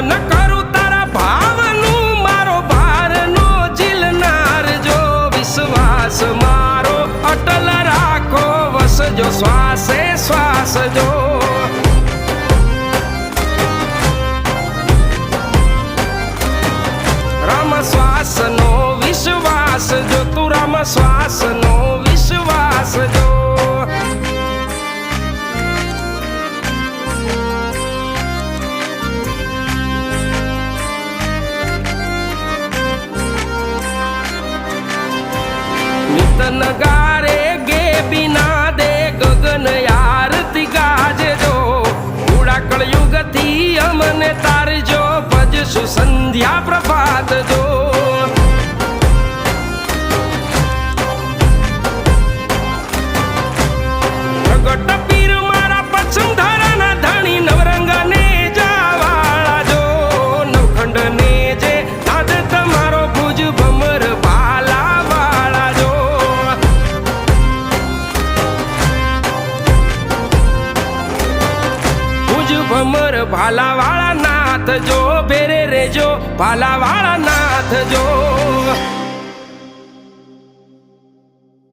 ભજન કરું તારા ભાવનું મારો ભારનો ઝીલનાર જો વિશ્વાસ મારો અટલ રાખો વસજો શ્વાસે શ્વાસ જો રામ શ્વાસનો વિશ્વાસ જો તું રામ શ્વાસનો વિશ્વાસ જો नगारे गे बिना दे गगन आरती गाजे जो उड़ा कलयुग थी अमने तार जो भजसु संध्या प्रभात जो प्रगट पीर मारा पश्चिम धारा ना धनी नवरंग ने जावाला जो नवखंड ने जे नाद तमारो भुज भमर भाला भमर भाला वाला नाथ जो बेरे रे जो भाला वाला नाथ जो